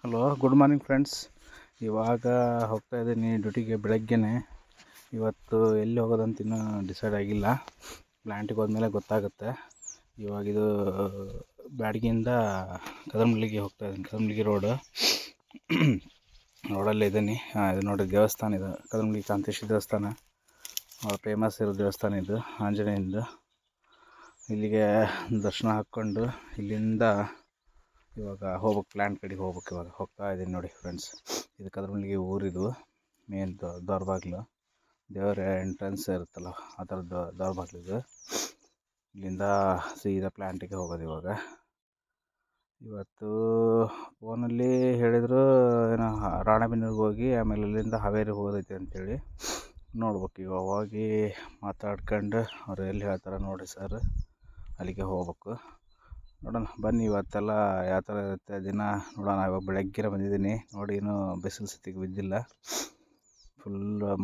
Hello, good morning friends. ಇವಾಗ ಹೋಗ್ತಾ ಇದ್ದೀನಿ ಡ್ಯೂಟಿಗೆ ಬೆಳಗ್ಗೆನೇ. ಇವತ್ತು ಎಲ್ಲಿ ಹೋಗೋದಂತ ಇನ್ನೂ ಡಿಸೈಡ್ ಆಗಿಲ್ಲ. ಪ್ಲ್ಯಾಂಟಿಗೆ ಹೋದ್ಮೇಲೆ ಗೊತ್ತಾಗುತ್ತೆ. ಇವಾಗಿದು ಬ್ಯಾಡಗಿಯಿಂದ ಕದರಮಳ್ಳಿಗೆ ಹೋಗ್ತಾ ಇದ್ದೀನಿ. ಕದರಮಳ್ಳಿ ರೋಡಲ್ಲೇ ಇದ್ದೀನಿ. ಇದು ನೋಡಿ ದೇವಸ್ಥಾನ, ಇದು ಕದರಮಳ್ಳಿ ಕಾಂತೇಶ್ವರ ದೇವಸ್ಥಾನ. ಫೇಮಸ್ ಇರೋ ದೇವಸ್ಥಾನ ಇದು, ಆಂಜನೇಯಂದು. ಇಲ್ಲಿಗೆ ದರ್ಶನ ಹಾಕ್ಕೊಂಡು ಇಲ್ಲಿಂದ ಇವಾಗ ಹೋಗ್ಬೇಕು, ಪ್ಲ್ಯಾಂಟ್ ಕಡೆಗೆ ಹೋಗ್ಬೇಕು. ಇವಾಗ ಹೋಗ್ತಾ ಇದ್ದೀನಿ ನೋಡಿ ಫ್ರೆಂಡ್ಸ್. ಇದು ಕದರಮಳ್ಳಿಗೆ ಊರಿದು ಮೇನ್ ದೊರಬಾಗ್ಲು, ದೇವರ ಎಂಟ್ರೆನ್ಸ್ ಇರುತ್ತಲ್ಲ ಆ ಥರದ್ದು ದೊರಬಾಗ್ಲಿದು. ಇಲ್ಲಿಂದ ಸೀದಾ ಪ್ಲ್ಯಾಂಟಿಗೆ ಹೋಗೋದು. ಇವತ್ತು ಫೋನಲ್ಲಿ ಹೇಳಿದರು ಏನೋ ರಾಣೆಬೆನ್ನೂರಿಗೆ ಹೋಗಿ ಆಮೇಲೆ ಅಲ್ಲಿಂದ ಹಾವೇರಿಗೆ ಹೋಗೋದೈತೆ ಅಂತೇಳಿ. ನೋಡ್ಬೇಕು, ಇವಾಗ ಹೋಗಿ ಮಾತಾಡ್ಕೊಂಡು ಅವ್ರು ಎಲ್ಲಿ ಹೇಳ್ತಾರೆ ನೋಡಿ ಸರ್, ಅಲ್ಲಿಗೆ ಹೋಗ್ಬೇಕು. ನೋಡೋಣ ಬನ್ನಿ, ಇವತ್ತೆಲ್ಲ ಯಾವ ಥರ ಇರುತ್ತೆ ದಿನ ನೋಡೋಣ. ಇವಾಗ ಬೆಳಗ್ಗೆ ಬಂದಿದ್ದೀನಿ ನೋಡಿ, ಇನ್ನೂ ಬಿಸಿಲು ಸತಿಗೆ ಬಿದ್ದಿಲ್ಲ. ಫುಲ್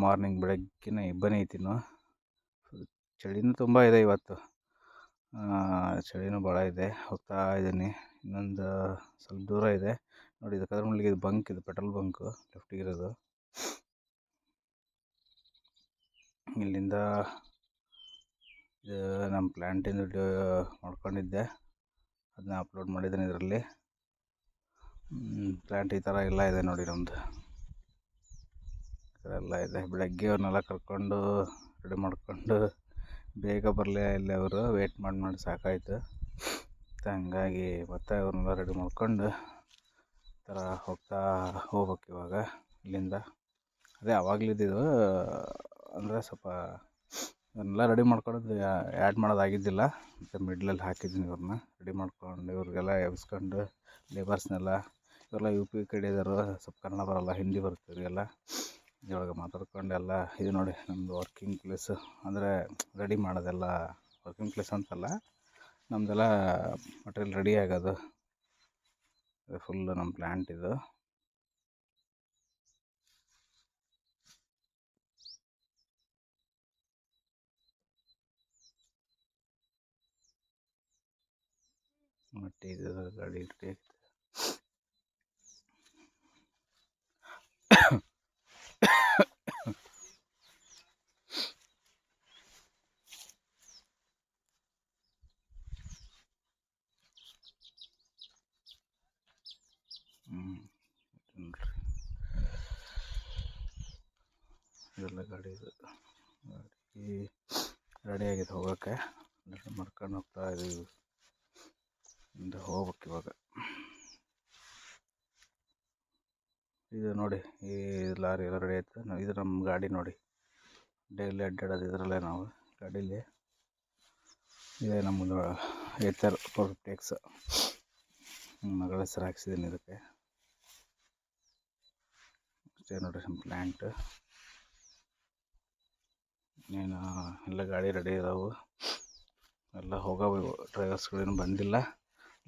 ಮಾರ್ನಿಂಗ್ ಬೆಳಗ್ಗೆನೇ ಇಬ್ಬನಿ ಐತಿನ್ನು. ಚಳಿನೂ ತುಂಬ ಇದೆ ಇವತ್ತು, ಚಳಿನೂ ಭಾಳ ಇದೆ. ಹೋಗ್ತಾ ಇದ್ದೀನಿ, ಇನ್ನೊಂದು ಸ್ವಲ್ಪ ದೂರ ಇದೆ ನೋಡಿ. ಇದು ಕದರಮಳ್ಳಿಗೆ ಬಂಕ್, ಇದು ಪೆಟ್ರೋಲ್ ಬಂಕು ಲೆಫ್ಟಿಗಿರೋದು. ಇಲ್ಲಿಂದ ಇದು ನಮ್ಮ ಪ್ಲ್ಯಾಂಟಿಂದ ವಿಡಿಯೋ ಮಾಡ್ಕೊಂಡಿದ್ದೆ, ಅದನ್ನ ಅಪ್ಲೋಡ್ ಮಾಡಿದ್ದೀನಿ ಇದರಲ್ಲಿ. ಪ್ಲ್ಯಾಂಟ್ ಈ ಥರ ಎಲ್ಲ ಇದೆ ನೋಡಿ ನಮ್ಮದು. ಈ ಥರ ಎಲ್ಲ ಇದೆ. ಬೆಳಗ್ಗೆ ಅವ್ರನ್ನೆಲ್ಲ ಕರ್ಕೊಂಡು ರೆಡಿ ಮಾಡಿಕೊಂಡು ಬೇಗ ಬರಲೇ ಇಲ್ಲ, ಅವರು ವೇಟ್ ಮಾಡಿ ಸಾಕಾಯಿತು. ಹಂಗಾಗಿ ಮತ್ತೆ ಅವ್ರನ್ನೆಲ್ಲ ರೆಡಿ ಮಾಡ್ಕೊಂಡು ಈ ಥರ ಹೋಗ್ಬೇಕು ಇವಾಗ ಇಲ್ಲಿಂದ. ಅದೇ ಆವಾಗಲಿದ್ದು ಅಂದರೆ ಸ್ವಲ್ಪ ಇವನ್ನೆಲ್ಲ ರೆಡಿ ಮಾಡ್ಕೊಳ್ಳೋದು ಆ್ಯಡ್ ಮಾಡೋದಾಗಿದ್ದಿಲ್ಲ, ಮತ್ತು ಮಿಡ್ಲಲ್ಲಿ ಹಾಕಿದ್ದೀನಿ. ಇವ್ರನ್ನ ರೆಡಿ ಮಾಡ್ಕೊಂಡು ಇವ್ರಿಗೆಲ್ಲ ಎಬ್ಸ್ಕೊಂಡು ಲೇಬರ್ಸ್ನೆಲ್ಲ, ಇವರೆಲ್ಲ UP ಕಡೆ ಇದ್ದಾರೆ, ಸ್ವಲ್ಪ ಕನ್ನಡ ಬರೋಲ್ಲ, ಹಿಂದಿ ಬರುತ್ತೆ ಇವರಿಗೆಲ್ಲ. ಇವಾಗ ಮಾತಾಡ್ಕೊಂಡು ಎಲ್ಲ ಇದು ನೋಡಿ ನಮ್ಮದು ವರ್ಕಿಂಗ್ ಪ್ಲೇಸು, ಅಂದರೆ ರೆಡಿ ಮಾಡೋದೆಲ್ಲ. ವರ್ಕಿಂಗ್ ಪ್ಲೇಸ್ ಅಂತಲ್ಲ, ನಮ್ಮದೆಲ್ಲ ಮಟೀರಿಯಲ್ ರೆಡಿ ಆಗೋದು. ಇದು ಫುಲ್ಲು ನಮ್ಮ ಪ್ಲ್ಯಾಂಟ್ ಇದು. ಮತ್ತು ಇದು ಗಾಡಿ ರೆಡಿ ಆಗ್ತದೆ. ನೋಡ್ರಿ, ಇದೆಲ್ಲ ಗಾಡಿ ರೆಡಿ ಆಗಿದೆ ಹೋಗೋಕ್ಕೆ. ಮಾಡ್ಕೊಂಡು ಹೋಗ್ತಾ ಇದ್ದೀವಿ, ಇಂದ ಹೋಗ್ಬೇಕು ಇವಾಗ. ಇದು ನೋಡಿ, ಈ ಲಾರಿ ಎಲ್ಲ ರೆಡಿ ಆಯ್ತು. ಇದು ನಮ್ಮ ಗಾಡಿ ನೋಡಿ, ಡೈಲಿ ಅಡ್ಡಾಡೋದು ಇದರಲ್ಲೇ ನಾವು ಗಾಡೀಲಿ. ಇದೇ ನಮ್ಮದು ಏತರ್ 450X, ಮಗಳ ಹೆಸರು ಹಾಕ್ಸಿದ್ದೀನಿ ಇದಕ್ಕೆ. ಅಷ್ಟೇ ನೋಡಿ ನಮ್ಮ ಪ್ಲ್ಯಾಂಟ್. ಏನು ಎಲ್ಲ ಗಾಡಿ ರೆಡಿ ಇದಾವೆ, ಎಲ್ಲ ಹೋಗವು. ಡ್ರೈವರ್ಸ್ಗಳೇನು ಬಂದಿಲ್ಲ,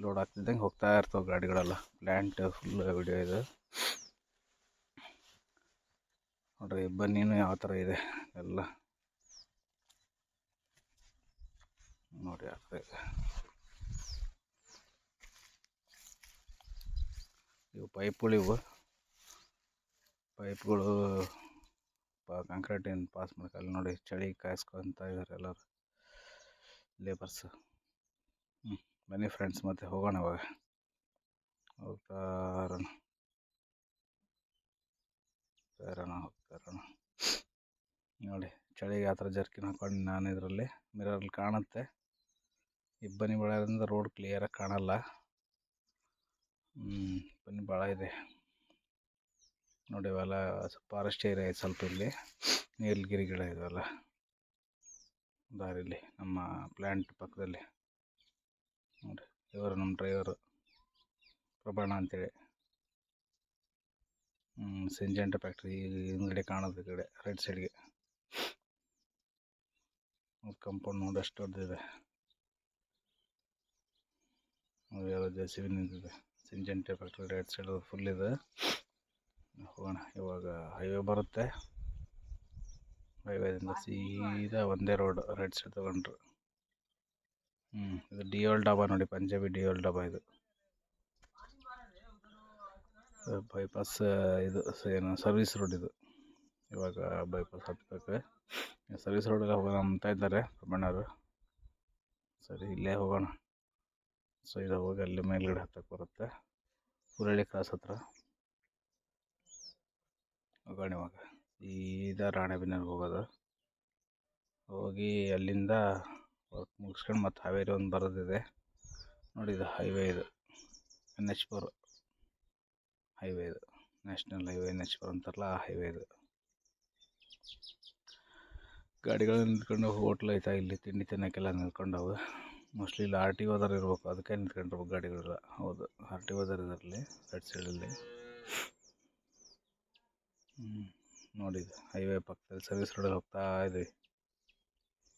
ಲೋಡ್ ಆಗ್ತಿದ್ದಂಗೆ ಹೋಗ್ತಾ ಇರ್ತವೆ ಗಾಡಿಗಳೆಲ್ಲ. ಪ್ಲ್ಯಾಂಟ್ ಫುಲ್ ವಿಡಿಯೋ ಇದು ನೋಡ್ರಿ. ಬನ್ನಿನೂ ಯಾವ ಥರ ಇದೆ ಎಲ್ಲ ನೋಡಿ. ಆ ಥರ ಇದೆ. ಇವು ಪೈಪ್ಗಳು ಕಾಂಕ್ರೀಟಿಂದ ಪಾಸ್ ಮಾಡ್ಕೊಳ್ಳಿ ನೋಡಿ. ಚಳಿ ಕಾಯಿಸ್ಕೊತ ಇದ್ದಾರೆ ಎಲ್ಲರೂ ಲೇಬರ್ಸು. ಬನ್ನಿ ಫ್ರೆಂಡ್ಸ್, ಮತ್ತೆ ಹೋಗೋಣ ಇವಾಗ. ಹೋಗ್ತಾ ಇರೋಣ ನೋಡಿ. ಚಳಿಗೆ ಆ ಥರ ಜರ್ಕಿನ್ ಹಾಕೊಂಡು ನಾನು ಇದರಲ್ಲಿ ಮಿರರಲ್ಲಿ ಕಾಣುತ್ತೆ. ಇಬ್ಬನಿ ಬೆಳೆಯೋದ್ರಿಂದ ರೋಡ್ ಕ್ಲಿಯರಾಗಿ ಕಾಣಲ್ಲ. ಇಬ್ಬನಿ ಭಾಳ ಇದೆ ನೋಡಿ. ಇವೆಲ್ಲ ಫಾರೆಸ್ಟ್ ಏರಿಯಾ ಇದೆ ಸ್ವಲ್ಪ. ಇಲ್ಲಿ ನೀಲಗಿರಿ ಗಿಡ ಇವೆಲ್ಲ ದಾರಿಲಿ, ನಮ್ಮ ಪ್ಲ್ಯಾಂಟ್ ಪಕ್ಕದಲ್ಲಿ ನೋಡಿ. ಇವರು ನಮ್ಮ ಡ್ರೈವರು ಪ್ರಭಾಣ ಅಂತೇಳಿ. ಸಿಂಜೆಂಟ ಫ್ಯಾಕ್ಟ್ರಿ ಹಿಂದ್ಗಡೆ ಕಾಣೋದು, ಈ ಕಡೆ ರೈಟ್ ಸೈಡ್ಗೆ ಕಂಪೌಂಡ್ ನೋಡಿ ಎಷ್ಟು ದೊಡ್ಡದಿದೆ. ಯಾವ JCB ನಿಂತಿದೆ. Syngenta factory right side full ಇದೆ. ಹೋಗೋಣ ಇವಾಗ. ಹೈವೇ ಬರುತ್ತೆ, ಹೈವೇದಿಂದ ಸೀದಾ ಒಂದೇ ರೋಡ್ ರೈಟ್ ಸೈಡ್ ತಗೊಂಡ್ರು. ಇದು DOL ಡಾಬಾ ನೋಡಿ, ಪಂಜಾಬಿ DOL ಡಾಬಾ ಇದು. ಬೈಪಾಸ್ ಇದು ಏನು ಸರ್ವಿಸ್ ರೋಡ್ ಇದು. ಇವಾಗ ಬೈಪಾಸ್ ಹತ್ಬೇಕು. ಸರ್ವಿಸ್ ರೋಡೆಲ್ಲ ಹೋಗೋಣ ಅಂತ ಇದ್ದಾರೆ ಬಣ್ಣವರು. ಸರಿ ಇಲ್ಲೇ ಹೋಗೋಣ. ಸೊ ಇದು ಹೋಗಿ ಅಲ್ಲಿ ಮೇಲ್ಗಡೆ ಹತ್ತಕ್ಕೆ ಬರುತ್ತೆ. ಹುರಳಿ ಕ್ರಾಸ್ ಹತ್ರ ಹೋಗೋಣ. ಇವಾಗ ಸೀದಾ ರಾಣೆಬೆನ್ನೂರಿಗೆ ಹೋಗೋದು. ಹೋಗಿ ಅಲ್ಲಿಂದ ವರ್ಕ್ ಮುಗಿಸ್ಕೊಂಡು ಮತ್ತು ಹಾವೇರಿ ಒಂದು ಬರೋದಿದೆ ನೋಡಿ. ಇದು ಹೈವೇ, ಇದು NH4 ಹೈವೇ, ಇದು ನ್ಯಾಷನಲ್ ಹೈವೇ NH4 ಅಂತಾರಲ್ಲ ಆ ಹೈವೇ ಇದು. ಗಾಡಿಗಳು ನಿಂತ್ಕೊಂಡು ಹೋಟ್ಲ್ ಐತಾ ಇಲ್ಲಿ ತಿಂಡಿ ತಿನ್ನೋಕ್ಕೆಲ್ಲ ನಿಂತ್ಕೊಂಡವು. ಮೋಸ್ಟ್ಲಿ ಇಲ್ಲಿ RTO ಇರ್ಬೇಕು, ಅದಕ್ಕೆ ನಿಂತ್ಕೊಂಡಿರ್ಬೇಕು ಗಾಡಿಗಳೆಲ್ಲ. ಹೌದು, RTO ಇದರಲ್ಲಿ ರೈಟ್ ಸೈಡಲ್ಲಿ. ನೋಡಿ ಹೈವೇ ಪಕ್ಕದಲ್ಲಿ ಸರ್ವಿಸ್ ರೋಡಲ್ಲಿ ಹೋಗ್ತಾ ಇದ್ವಿ.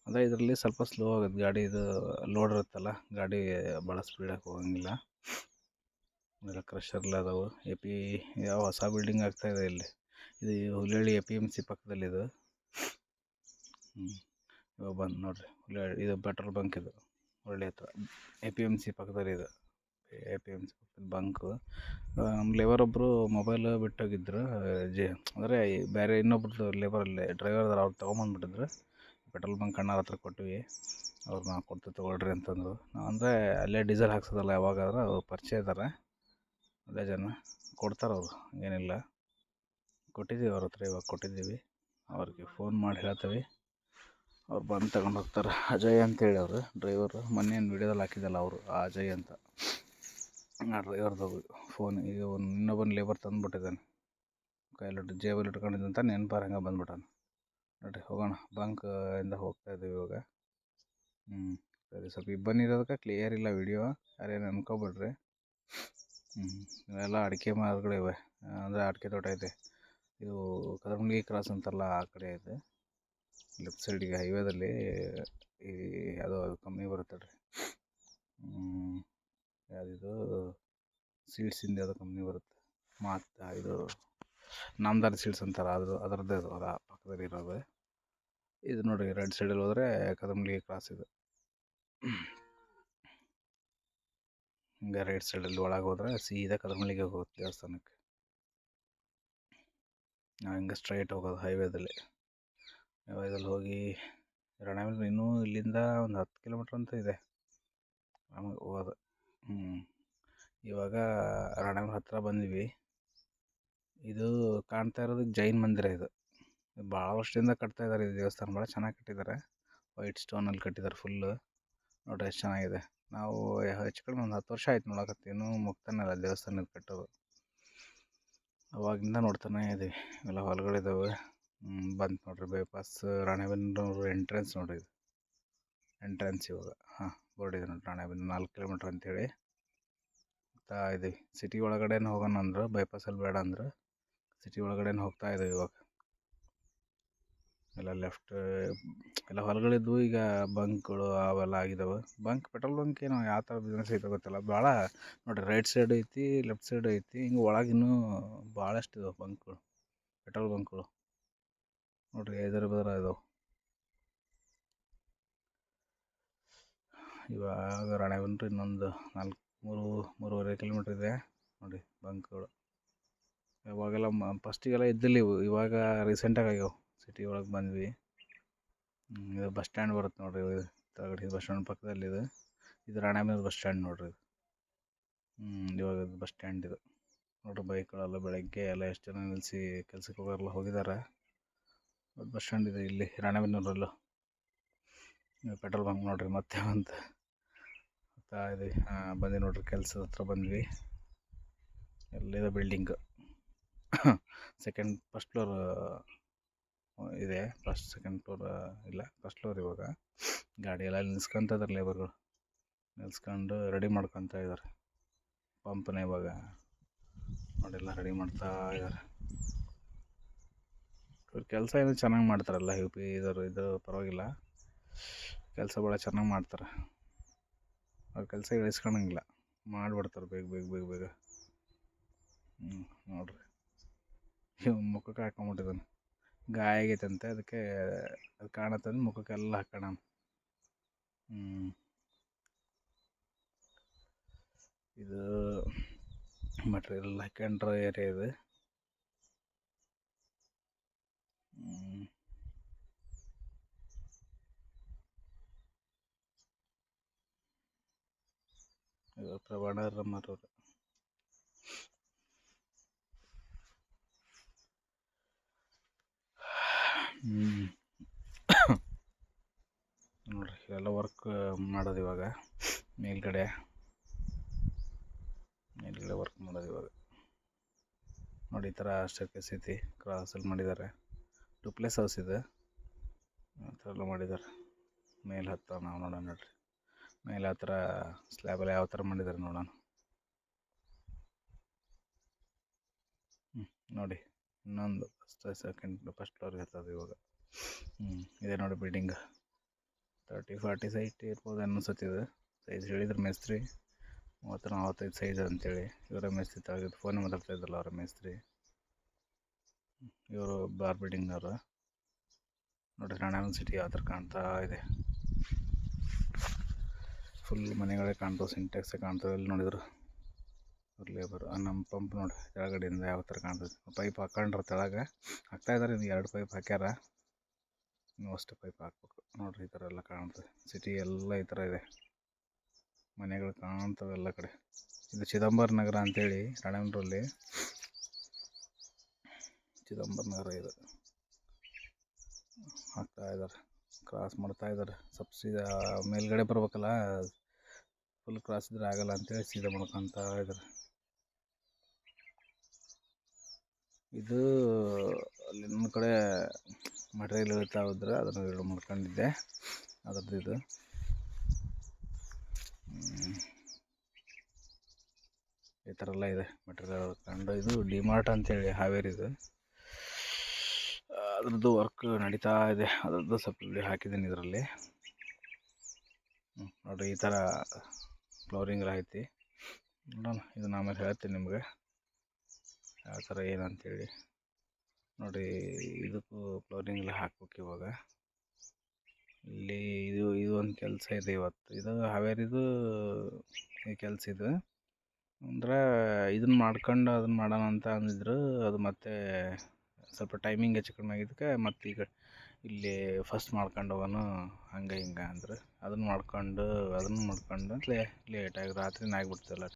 ಅಂದರೆ ಇದರಲ್ಲಿ ಸ್ವಲ್ಪ ಸ್ಲೋ ಆಗುತ್ತೆ ಗಾಡಿ. ಇದು ಲೋಡ್ ಇರುತ್ತಲ್ಲ, ಗಾಡಿ ಭಾಳ ಸ್ಪೀಡಾಗಿ ಹೋಗಂಗಿಲ್ಲ. ಆಮೇಲೆ ಕ್ರಷರ್ಲ್ಲ ಅದಾವು. ಯಾವ ಹೊಸ ಬಿಲ್ಡಿಂಗ್ ಆಗ್ತಾಯಿದೆ ಇಲ್ಲಿ. ಇದು ಹುಲ್ಲಳ್ಳಿ APMC ಪಕ್ಕದಲ್ಲಿದು. ಇವಾಗ ಬಂದು ನೋಡಿರಿ, ಇದು ಪೆಟ್ರೋಲ್ ಬಂಕ್. ಇದು ಹುರಳಿ ಹತ್ರ APMC ಪಕ್ಕದಲ್ಲಿ ಇದು. APMC ಪಕ್ಕದ ಬಂಕು. ನಮ್ಮ ಲೇಬರ್ ಒಬ್ಬರು ಮೊಬೈಲ್ ಬಿಟ್ಟೋಗಿದ್ರು. ಅಂದರೆ ಬೇರೆ ಇನ್ನೊಬ್ರದ್ದು ಲೇಬರಲ್ಲಿ ಡ್ರೈವರ್ ಅವ್ರು ತೊಗೊಂಬಂದ್ಬಿಟ್ಟಿದ್ರು. ಪೆಟ್ರೋಲ್ ಬಂಕ್ ಅಣ್ಣಾರ ಹತ್ರ ಕೊಟ್ವಿ. ಅವ್ರನ್ನ ಕೊಡ್ತು ತೊಗೊಳ್ರಿ ಅಂತಂದರು. ಅಂದರೆ ಅಲ್ಲೇ ಡೀಸೆಲ್ ಹಾಕ್ಸೋದಲ್ಲ, ಯಾವಾಗಾದ್ರೆ ಅವ್ರು ಪರಿಚಯ ಇದ್ದಾರೆ, ಅದೇ ಜನ ಕೊಡ್ತಾರೆ ಅವರು, ಏನಿಲ್ಲ. ಕೊಟ್ಟಿದ್ದೀವಿ ಅವ್ರ ಹತ್ರ, ಇವಾಗ ಕೊಟ್ಟಿದ್ದೀವಿ. ಅವ್ರಿಗೆ ಫೋನ್ ಮಾಡಿ ಹೇಳ್ತೀವಿ, ಅವ್ರು ಬಂದು ತಗೊಂಡು ಹೋಗ್ತಾರೆ. ಅಜಯ್ ಅಂತೇಳಿ ಅವರು ಡ್ರೈವರು. ಮೊನ್ನೆ ವೀಡಿಯೋದಲ್ಲಿ ಹಾಕಿದ್ದಲ್ಲ ಅವರು, ಆ ಅಜಯ್ ಅಂತ. ಆ ಡ್ರೈವರ್ದು ಫೋನ್ ಈಗ ಇನ್ನೊಬ್ಬನ ಲೇಬರ್ ತಂದುಬಿಟ್ಟಿದ್ದಾನೆ. ಕೈಯಲ್ಲಿ ಜೇಬಲ್ಲಿ ಇಟ್ಕೊಂಡಿದ್ದಂತ ನೆನಪಾರ ಹಂಗೆ ಬಂದ್ಬಿಟ್ಟಾನೆ. ನೋಡಿರಿ ಹೋಗೋಣ. ಬಂಕ್ ಇಂದ ಹೋಗ್ತಾಯಿದ್ದೀವಿ ಇವಾಗ. ಸರಿ, ಸ್ವಲ್ಪ ಇಬ್ಬನಿ ಇರೋದಕ್ಕೆ ಕ್ಲಿಯರ್ ಇಲ್ಲ ವೀಡಿಯೋ, ಯಾರೇನು ಅನ್ಕೋಬೇಡ್ರಿ. ಇವೆಲ್ಲ ಅಡಿಕೆ ಮರಗಳು ಇವೆ, ಅಂದರೆ ಅಡಿಕೆ ತೋಟ ಇದೆ. ಇದು ಕದರಮಂಡಿ ಕ್ರಾಸ್ ಅಂತಾರಲ್ಲ ಆ ಕಡೆ ಇದೆ. ಲೆಫ್ಟ್ ಸೈಡಿಗೆ ಹೈವೇದಲ್ಲಿ ಯಾವುದೋ ಕಂಪ್ನಿ ಬರುತ್ತೆ ರೀ. ಯಾವುದಿದು ಸೀಡ್ಸಿಂದ ಯಾವುದೋ ಕಂಪ್ನಿ ಬರುತ್ತೆ. ಮತ್ತು ಇದು ನಾಮದಾರ್ ಸೀಡ್ಸ್ ಅಂತಾರೆ, ಅದರದ್ದೇ ಅದು ಅದರ ಪಕ್ಕದಲ್ಲಿ ಇರೋದು. ಇದು ನೋಡಿ ರೈಟ್ ಸೈಡಲ್ಲಿ ಹೋದರೆ ಕದರಮಂಡಿ ಕ್ರಾಸ್ ಇದು. ಹಿಂಗೆ ರೈಟ್ ಸೈಡಲ್ಲಿ ಒಳಗೆ ಹೋದರೆ ಸೀದಾ ಕದರಮಂಡಿಗೆ ಹೋಗುತ್ತೆ ದೇವಸ್ಥಾನಕ್ಕೆ. ನಾವು ಹಿಂಗೆ ಸ್ಟ್ರೈಟ್ ಹೋಗೋದು ಹೈವೇದಲ್ಲಿ ಹೋಗಿ ರಾಣೆಬೆನ್ನೂರು ಇನ್ನೂ ಇಲ್ಲಿಂದ ಒಂದು 10 ಕಿಲೋಮೀಟ್ರ್ ಅಂತ ಇದೆ ಆಮೇಲೆ ಹೋಗೋದು. ಇವಾಗ ರಾಣೆಬೆನ್ನೂರು ಹತ್ತಿರ ಬಂದ್ವಿ. ಇದು ಕಾಣ್ತಾ ಇರೋದು ಜೈನ್ ಮಂದಿರ. ಇದು ಭಾಳ ವರ್ಷದಿಂದ ಕಟ್ತಾ ಇದ್ದಾರೆ. ಇದು ದೇವಸ್ಥಾನ ಭಾಳ ಚೆನ್ನಾಗಿ ಕಟ್ಟಿದ್ದಾರೆ. ವೈಟ್ ಸ್ಟೋನಲ್ಲಿ ಕಟ್ಟಿದ್ದಾರೆ ಫುಲ್ಲು. ನೋಡ್ರಿ ಎಷ್ಟು ಚೆನ್ನಾಗಿದೆ. ನಾವು ಹೆಚ್ಚು ಕಡಿಮೆ ಒಂದು 10 ವರ್ಷ ಆಯ್ತು ನೋಡಕತ್ತಿ. ಇನ್ನೂ ಮುಗ್ತಾನೆ ಇಲ್ಲ ದೇವಸ್ಥಾನ ಕಟ್ಟೋದು. ಅವಾಗಿಂದ ನೋಡ್ತಾನೆ ಇದ್ದೀವಿ. ಇವೆಲ್ಲ ಹೊಲಗಳಿದ್ದಾವೆ. ಬಂತು ನೋಡಿರಿ ಬೈಪಾಸ್ ರಾಣೆಬೆನ್ನೂರು ಎಂಟ್ರೆನ್ಸ್ ನೋಡಿರಿ. ಇದು ಎಂಟ್ರೆನ್ಸ್ ಇವಾಗ ಬೋರ್ಡ್ ಇದೆ ನೋಡಿ, ರಾಣೆಬೆನ್ನೂರು 4 ಕಿಲೋಮೀಟ್ರ್ ಅಂತೇಳಿ ಹೋಗ್ತಾ ಇದ್ದೀವಿ. ಸಿಟಿ ಒಳಗಡೆನೇ ಹೋಗೋಣ ಅಂದರು, ಬೈಪಾಸಲ್ಲಿ ಬೇಡ ಅಂದ್ರೆ ಸಿಟಿ ಒಳಗಡೆನೇ ಹೋಗ್ತಾ ಇದ್ದೀವಿ ಇವಾಗ. ಎಲ್ಲ ಲೆಫ್ಟ್ ಎಲ್ಲ ಹೊಲಗಳಿದ್ವು. ಈಗ ಬಂಕ್ಗಳು ಅವೆಲ್ಲ ಆಗಿದ್ದಾವೆ. ಪೆಟ್ರೋಲ್ ಬಂಕ್ ಏನೋ ಯಾವ ಥರ ಬಿಸ್ನೆಸ್ ಐತೆ ಗೊತ್ತಿಲ್ಲ. ಭಾಳ ನೋಡಿರಿ, ರೈಟ್ ಸೈಡ್ ಐತಿ, ಲೆಫ್ಟ್ ಸೈಡ್ ಐತಿ, ಹಿಂಗೆ ಒಳಗೆ ಇನ್ನೂ ಭಾಳಷ್ಟು ಇದಾವೆ ಬಂಕ್ಗಳು, ಪೆಟ್ರೋಲ್ ಬಂಕ್ಗಳು ನೋಡಿರಿ. ಎದುರು ಬದರ ಇದಾವೆ. ಇವಾಗ ರಾಣೆಬೆನ್ನೂರು ಇನ್ನೊಂದು 3.5 ಕಿಲೋಮೀಟ್ರ್ ಇದೆ ನೋಡಿ ಬಂಕ್ಗಳು. ಇವಾಗೆಲ್ಲ ಫಸ್ಟಿಗೆಲ್ಲ ಇದ್ದಿಲ್ಲ ಇವು, ಇವಾಗ ರೀಸೆಂಟಾಗಿ ಆಗ್ಯಾವೆ. ಸಿಟಿ ಒಳಗೆ ಬಂದ್ವಿ. ಇದು ಬಸ್ ಸ್ಟ್ಯಾಂಡ್ ಬರುತ್ತೆ ನೋಡಿರಿ, ತಗಡಿ ಬಸ್ ಸ್ಟ್ಯಾಂಡ್ ಪಕ್ಕದಲ್ಲಿದೆ. ಇದು ರಾಣೆಬೆನ್ನೂರು ಬಸ್ ಸ್ಟ್ಯಾಂಡ್ ನೋಡಿರಿ. ಇವಾಗ ಇದು ಬಸ್ ಸ್ಟ್ಯಾಂಡ್ ಇದು ನೋಡಿರಿ. ಬೈಕ್ಗಳೆಲ್ಲ ಬೆಳಗ್ಗೆ ಎಲ್ಲ ಎಷ್ಟು ಜನ ನಿಲ್ಲಿಸಿ ಕೆಲ್ಸಕ್ಕೆ ಹೋಗೋರೆಲ್ಲ ಹೋಗಿದ್ದಾರೆ. ಬಸ್ ಸ್ಟ್ಯಾಂಡ್ ಇದೆ ಇಲ್ಲಿ ರಾಣೆಬೆನ್ನೂರಲ್ಲೂ. ಪೆಟ್ರೋಲ್ ಬಂಕ್ ನೋಡಿರಿ ಮತ್ತೆ ಅಂತ ಹೋಗ್ತಾ ಇದ್ದೀವಿ. ಬಂದು ನೋಡಿರಿ, ಕೆಲಸದ ಹತ್ರ ಬಂದ್ವಿ. ಎಲ್ಲಿದೆ ಬಿಲ್ಡಿಂಗು ಫಸ್ಟ್ ಫ್ಲೋರ್ ಇದೆ. ಸೆಕೆಂಡ್ ಫ್ಲೋರ್ ಇಲ್ಲ, ಫಸ್ಟ್ ಫ್ಲೋರ್. ಇವಾಗ ಗಾಡಿ ಎಲ್ಲ ನಿಲ್ಸ್ಕೊತ ಇದ್ದಾರೆ ಲೇಬರ್ಗಳು, ನಿಲ್ಸ್ಕೊಂಡು ರೆಡಿ ಮಾಡ್ಕೊತ ಇದ್ದಾರೆ ಪಂಪ್ನ. ಇವಾಗ ನೋಡಿಲ್ಲ ರೆಡಿ ಮಾಡ್ತಾ ಇದ್ದಾರೆ. ಇವ್ರ ಕೆಲಸ ಏನೋ ಚೆನ್ನಾಗಿ ಮಾಡ್ತಾರಲ್ಲ, UP ಇದು ಪರವಾಗಿಲ್ಲ, ಕೆಲಸ ಭಾಳ ಚೆನ್ನಾಗಿ ಮಾಡ್ತಾರೆ. ಅವ್ರ ಕೆಲಸ ಇಳಿಸ್ಕೊಳಂಗಿಲ್ಲ, ಮಾಡಿಬಿಡ್ತಾರೆ ಬೇಗ ಬೇಗ ಬೇಗ ಬೇಗ. ನೋಡಿರಿ, ಮುಖಕ್ಕೆ ಹಾಕೊಂಬಿಟ್ಟಿದ್ದಾನೆ. ಗಾಯ ಆಗೈತಂತೆ, ಅದಕ್ಕೆ ಅದು ಕಾಣತ್ತಂದು ಮುಖಕ್ಕೆಲ್ಲ ಹಾಕೋಣ. ಇದು ಮಟ್ರಿಯಲ್ ಹಾಕ್ಯಂಡ್ರ ಏರಿಯಾ ಇದು. ಇದು ಪ್ರವಣರಮ್ಮರವ್ರು. ನೋಡಿರಿ ಇವೆಲ್ಲ ವರ್ಕ್ ಮಾಡೋದು ಇವಾಗ. ಮೇಲ್ಗಡೆ ವರ್ಕ್ ಮಾಡೋದು ಇವಾಗ. ನೋಡಿ ಈ ಥರ ಸ್ಟೇರ್ಕೇಸ್ ಐತಿ, ಕ್ರಾಸಲ್ಲಿ ಮಾಡಿದ್ದಾರೆ. ಡೂಪ್ಲೆಕ್ಸ್ ಹೌಸ್ ಇದೆ, ಆ ಥರ ಎಲ್ಲ ಮಾಡಿದ್ದಾರೆ. ಮೇಲೆ ಹತ್ತ ನಾವು ನೋಡೋಣ ನೋಡಿರಿ. ಮೇಲೆ ಆ ಥರ ಸ್ಲ್ಯಾಬೆಲ್ಲ ಯಾವ ಥರ ಮಾಡಿದ್ದಾರೆ ನೋಡೋಣ. ನೋಡಿ ಇನ್ನೊಂದು ಫಸ್ಟ್ ಫ್ಲೋರ್ಗೆ ಹತ್ತದು ಇವಾಗ. ಇದೆ ನೋಡಿ ಬಿಲ್ಡಿಂಗ್ 30-40 ಸೈಟ್ ಇರ್ಬೋದು ಅನ್ನಿಸುತ್ತಿದೆ. ಸೈಜ್ ಹೇಳಿದ್ರು ಮೇಸ್ತ್ರಿ 30-45 ಸೈಜ್ ಅಂತೇಳಿ. ಇವರ ಮೇಸ್ತ್ರಿ ತೆಗೆದು ಫೋನ್ ಮಾತಾಡ್ತಾ ಇದ್ದಲ್ಲ ಅವರ ಮೇಸ್ತ್ರಿ, ಇವರು ಬಾರ್ ಬಿಲ್ಡಿಂಗ್ನವರು. ನೋಡಿ ರಾಣಾವನ್ ಸಿಟಿ ಯಾವ ಥರ ಕಾಣ್ತಾ ಇದೆ. ಫುಲ್ ಮನೆಗಳೇ ಕಾಣ್ತಾವೆ, ಸಿಂಟ್ಯಾಕ್ಸೇ ಕಾಣ್ತಾವೆ. ಎಲ್ಲಿ ನೋಡಿದ್ರು ಅವ್ರ ಲೇಬರ್. ನಮ್ಮ ಪಂಪ್ ನೋಡಿ ಕೆಳಗಡೆಯಿಂದ ಯಾವ ಥರ ಕಾಣ್ತದೆ. ಪೈಪ್ ಹಾಕೊಂಡ್ರೆ ತೆಳಗೆ ಹಾಕ್ತಾಯಿದ್ದಾರೆ. ಇನ್ನು 2 ಪೈಪ್ ಹಾಕ್ಯಾರ, ಇನ್ನೂ ಅಷ್ಟು ಪೈಪ್ ಹಾಕ್ಬೇಕು. ನೋಡಿರಿ ಈ ಥರ ಎಲ್ಲ ಕಾಣ್ತದೆ. ಸಿಟಿ ಎಲ್ಲ ಈ ಥರ ಇದೆ, ಮನೆಗಳು ಕಾಣ್ತವೆ ಎಲ್ಲ ಕಡೆ. ಇದು ಚಿದಂಬರ ನಗರ ಅಂತೇಳಿ ರಾಣೆಬೆನ್ನೂರಲ್ಲಿ ಚಿದಂಬರ ನಗರ ಇದು. ಹಾಕ್ತಾಯಿದ್ದಾರೆ, ಕ್ರಾಸ್ ಮಾಡ್ತಾಯಿದ್ದಾರೆ. ಸ್ವಲ್ಪ ಸೀದಾ ಮೇಲ್ಗಡೆ ಬರ್ಬೇಕಲ್ಲ, ಫುಲ್ ಕ್ರಾಸ್ ಇದ್ರೆ ಆಗಲ್ಲ ಅಂತೇಳಿ ಸೀದಾ ಮಾಡ್ಕೊತಾ ಇದ್ದಾರೆ. ಇದು ಅಲ್ಲಿ ಇನ್ನೊಂದು ಕಡೆ ಮಟೀರಿಯಲ್ ಇಳ್ತಾ ಹೋದ್ರೆ ಅದನ್ನು ಎರಡು ಮಾಡ್ಕೊಂಡಿದ್ದೆ, ಅದರದ್ದು ಇದು. ಈ ಥರ ಎಲ್ಲ ಇದೆ ಮಟೀರಿಯಲ್ ಕಂಡು. ಇದು ಡಿಮಾರ್ಟ್ ಅಂತೇಳಿ ಹಾವೇರಿದು, ಅದ್ರದ್ದು ವರ್ಕ್ ನಡೀತಾ ಇದೆ. ಅದರದ್ದು ಸ್ವಲ್ಪ ವಿಡಿಯೋ ಹಾಕಿದ್ದೀನಿ ಇದರಲ್ಲಿ. ನೋಡಿರಿ ಈ ಥರ ಫ್ಲೋರಿಂಗ್ ಎಲ್ಲ ಐತಿ. ನೋಡೋಣ, ಇದನ್ನು ಆಮೇಲೆ ಹೇಳ್ತೀನಿ ನಿಮಗೆ ಯಾವ ಥರ ಏನಂತೇಳಿ. ನೋಡಿ ಇದಕ್ಕೂ ಫ್ಲೋರಿಂಗ್ ಎಲ್ಲ ಹಾಕ್ಬೇಕು ಇವಾಗ. ಇಲ್ಲಿ ಇದು ಒಂದು ಕೆಲಸ ಇದೆ ಇವತ್ತು. ಇದು ಹಾವೇರಿದು ಈ ಕೆಲಸ ಇದು. ಅಂದರೆ ಇದನ್ನು ಮಾಡ್ಕೊಂಡು ಅದನ್ನು ಮಾಡೋಣ ಅಂತ ಅಂದಿದ್ರು. ಅದು ಮತ್ತೆ ಸ್ವಲ್ಪ ಟೈಮಿಂಗ್ ಹೆಚ್ಚು ಕಡಿಮೆ ಆಗಿದ್ದಕ್ಕೆ ಮತ್ತು ಈಗ ಇಲ್ಲಿ ಫಸ್ಟ್ ಮಾಡ್ಕೊಂಡು ಹೋಗೋಣ ಹಂಗೆ ಹಿಂಗೆ ಅಂದ್ರೆ ಅದನ್ನು ಮಾಡ್ಕೊಂಡು ಲೇಟಾಗಿ ರಾತ್ರಿನೇ ಆಗಿಬಿಡ್ತಲ್ಲ.